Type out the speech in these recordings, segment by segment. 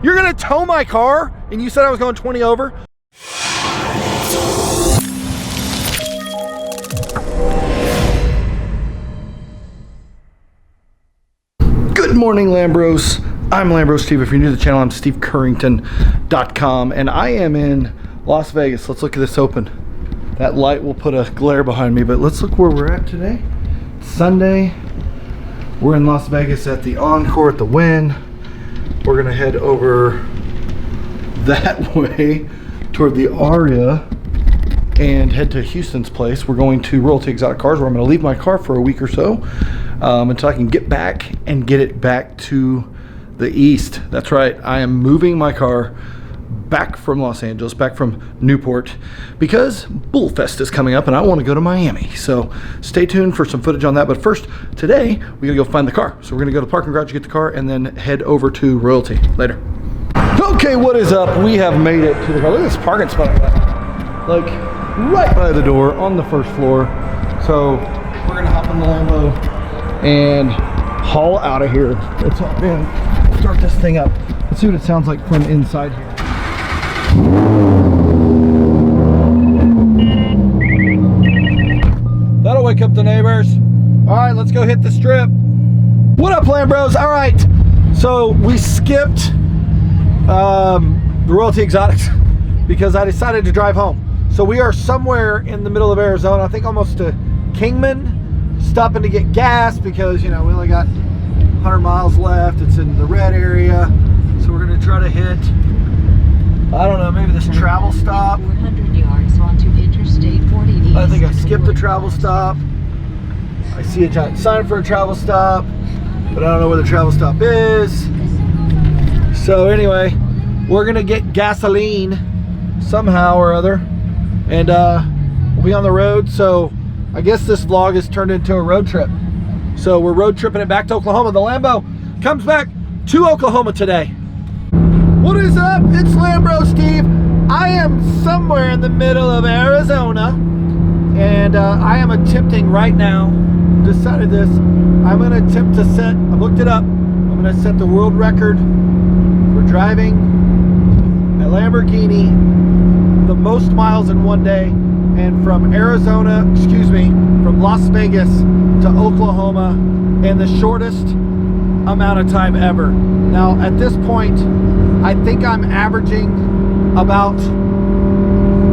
You're gonna tow my car? And you said I was going 20 over? Good morning, Lambros. I'm Lambros Steve. If you're new to the channel, I'm SteveCurrington.com, and I am in Las Vegas. Let's look at this open. That light will put a glare behind me, but let's look where we're at today. It's Sunday. We're in Las Vegas at the Encore at the Wynn. We're gonna head over that way toward the Aria and head to Houston's place. We're going to Royalty Exotic Cars, where I'm gonna leave my car for a week or so until I can get back and get it back to the east. That's right, I am moving my car back from Los Angeles, back from Newport, because Bullfest is coming up and I want to go to Miami. So stay tuned for some footage on that. But first, today, we gotta go find the car. So we're gonna go to the parking garage, get the car, and then head over to Royalty later. Okay, what is up? We have made it to the car. Look at this parking spot I got. Like, right by the door on the first floor. So we're gonna hop in the Lambo and haul out of here. Let's hop in, start this thing up. Let's see what it sounds like from inside here. That'll wake up the neighbors. All right, let's go hit the strip. What up, Lambros? All right, so we skipped the Royalty Exotics because I decided to drive home. So we are somewhere in the middle of Arizona, I think almost to Kingman, stopping to get gas because, you know, we only got 100 miles left. It's in the red area. So we're gonna try to hit, I don't know, maybe this travel stop. 400 yards onto Interstate 40 East. I think I skipped the travel stop. I see a giant sign for a travel stop, but I don't know where the travel stop is. So anyway, we're gonna get gasoline somehow or other, and we'll be on the road. So I guess this vlog has turned into a road trip. So we're road tripping it back to Oklahoma. The Lambo comes back to Oklahoma today. What is up? It's Lambro Steve. I am somewhere in the middle of Arizona, and I am attempting right now, decided this, I'm going to attempt to set, I looked it up, I'm going to set the world record for driving a Lamborghini the most miles in one day, and from Arizona, from Las Vegas to Oklahoma in the shortest amount of time ever. Now at this point, I think I'm averaging about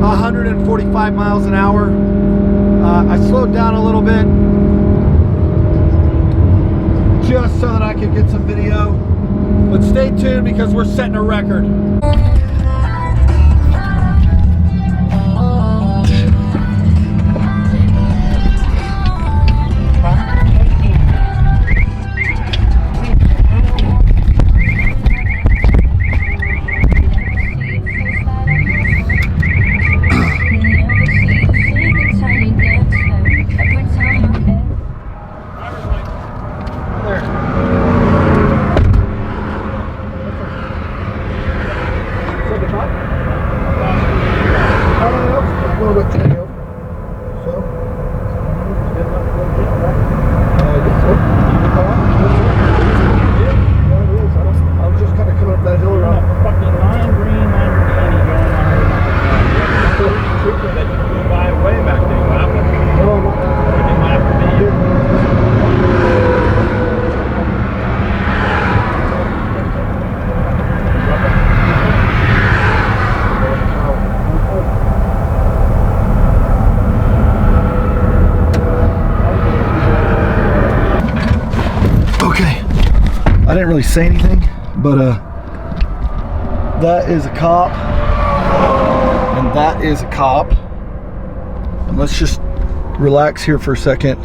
145 miles an hour. I slowed down a little bit just so that I could get some video, but stay tuned because we're setting a record. I didn't really say anything, but that is a cop, and that is a cop. And let's just relax here for a second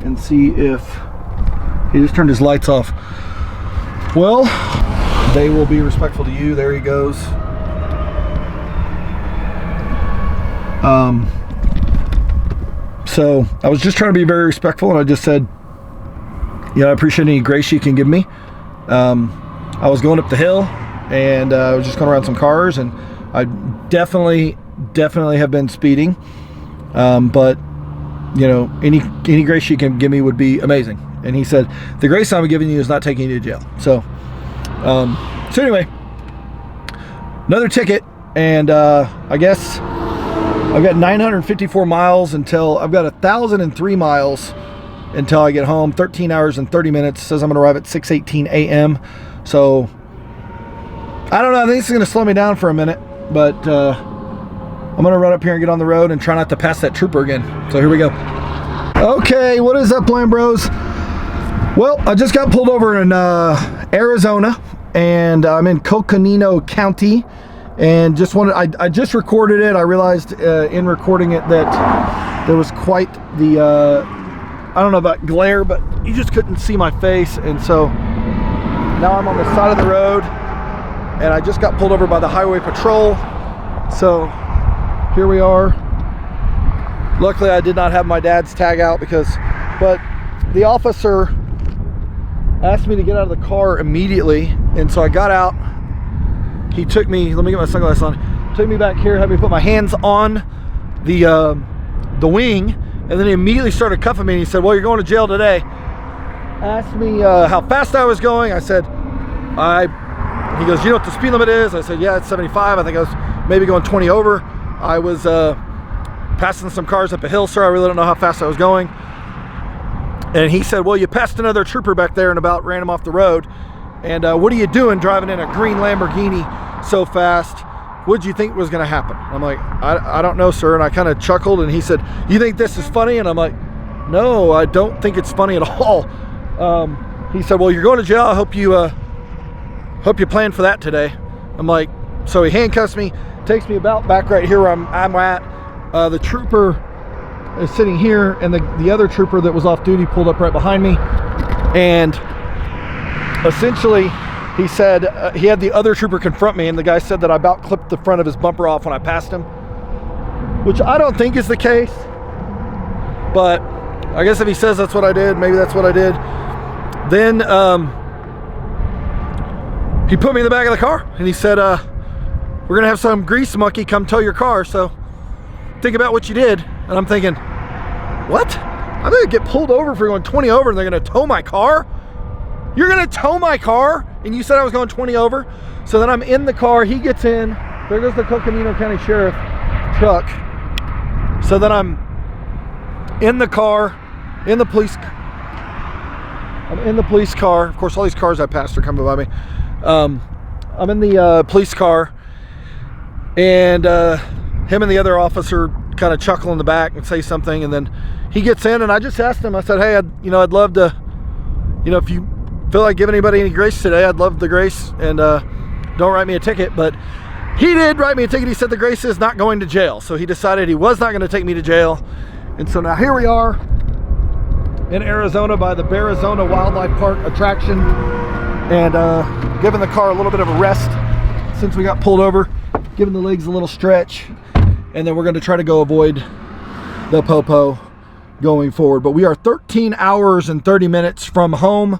and see if he just turned his lights off. Well, they will be respectful to you. There he goes. So I was just trying to be very respectful, and I just said, I appreciate any grace you can give me. I was going up the hill, and I was just going around some cars, and I definitely have been speeding. But any grace you can give me would be amazing. And he said, the grace I'm giving you is not taking you to jail. So So anyway, another ticket, and I guess I've got 954 miles until I've got 1,003 miles until I get home. 13 hours and 30 minutes. It says I'm gonna arrive at 6:18 a.m. So I don't know, I think this is gonna slow me down for a minute, but I'm gonna run up here and get on the road and try not to pass that trooper again. So here we go. Okay, what is up, Lambros? Well, I just got pulled over in Arizona, and I'm in Coconino County, and just wanted, I just recorded it. I realized in recording it that there was quite the I don't know about glare, but you just couldn't see my face, and so now I'm on the side of the road, and I just got pulled over by the highway patrol. So here we are. Luckily I did not have my dad's tag out, but the officer asked me to get out of the car immediately, and so I got out. He took me, let me get my sunglasses on, took me back here, had me put my hands on the wing, and then he immediately started cuffing me, and he said, well, you're going to jail today. Asked me how fast I was going. I said, he goes, you know what the speed limit is? I said, yeah, it's 75. I think I was maybe going 20 over. I was passing some cars up a hill, sir. I really don't know how fast I was going. And he said, well, you passed another trooper back there and about ran him off the road. And what are you doing driving in a green Lamborghini so fast? What did you think was going to happen? I'm like, I don't know, sir. And I kind of chuckled, and he said, you think this is funny? And I'm like, no, I don't think it's funny at all. He said, well, you're going to jail. I hope you plan for that today. I'm like, so he handcuffs me, takes me about back right here where I'm at. The trooper is sitting here, and the other trooper that was off duty pulled up right behind me. And essentially, he said he had the other trooper confront me, and the guy said that I about clipped the front of his bumper off when I passed him, which I don't think is the case. But I guess if he says that's what I did, maybe that's what I did. Then he put me in the back of the car, and he said, we're gonna have some grease monkey come tow your car, so think about what you did. And I'm thinking, what? I'm gonna get pulled over for going 20 over, and they're gonna tow my car? You're gonna tow my car? And you said I was going 20 over? So then I'm in the car, he gets in, there goes the Coconino County Sheriff truck. So then I'm in the car, I'm in the police car. Of course, all these cars I passed are coming by me. I'm in the police car, and him and the other officer kind of chuckle in the back and say something, and then he gets in, and I just asked him, I said, hey, I'd love to, if you feel like giving anybody any grace today, I'd love the grace, and don't write me a ticket. But he did write me a ticket. He said the grace is not going to jail, so he decided he was not going to take me to jail. And so now here we are in Arizona by the Bearizona Wildlife Park attraction, and giving the car a little bit of a rest since we got pulled over, giving the legs a little stretch, and then we're going to try to go avoid the popo going forward. But we are 13 hours and 30 minutes from home,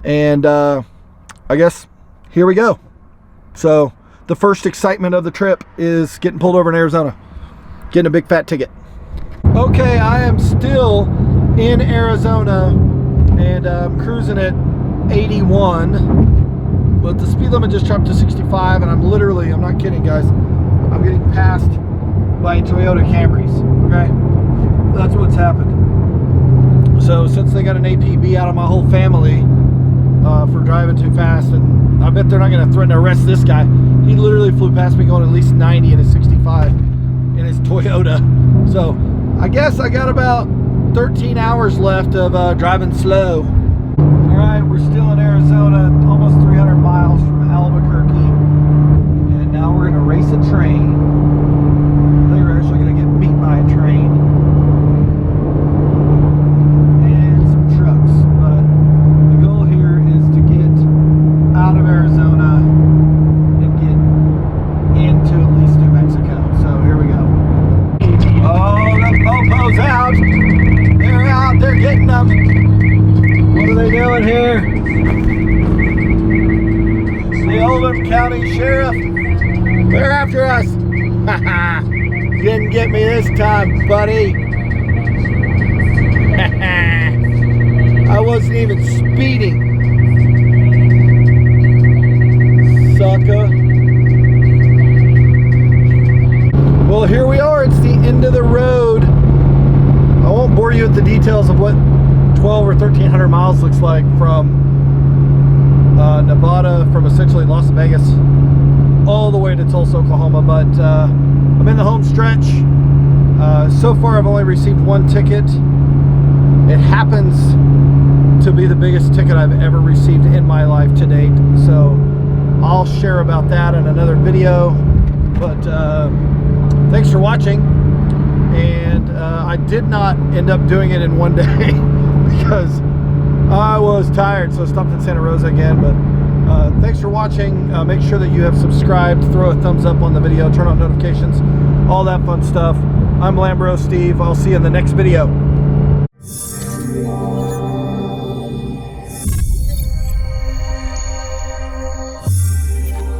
and I guess here we go. So the first excitement of the trip is getting pulled over in Arizona, getting a big fat ticket. Okay, I am still in Arizona, and I'm cruising at 81, but the speed limit just jumped to 65, and I'm not kidding, guys, I'm getting passed by Toyota Camrys. Okay, that's what's happened. So since they got an APB out of my whole family for driving too fast, and I bet they're not going to threaten to arrest this guy. He literally flew past me going at least 90 in his 65 in his Toyota. So I guess I got about 13 hours left of driving slow. All right, we're still in Arizona, almost 300 miles from Albuquerque, and now we're going to race a train. I think we're actually going to get beat by a train and some trucks, but the goal here is to get out of Arizona and get into at least New Mexico. So here we go. Oh, the popo's out. They're out. They're getting them. What are they doing here? The Oldham County Sheriff. They're after us. Didn't get me this time, buddy. I wasn't even speeding. miles, looks like, from Nevada, from essentially Las Vegas all the way to Tulsa, Oklahoma. But I'm in the home stretch. So far I've only received one ticket. It happens to be the biggest ticket I've ever received in my life to date, so I'll share about that in another video. But thanks for watching. And I did not end up doing it in one day because I was tired, so I stopped in Santa Rosa again. But thanks for watching. Make sure that you have subscribed, throw a thumbs up on the video, turn on notifications, all that fun stuff. I'm Lambro Steve. I'll see you in the next video.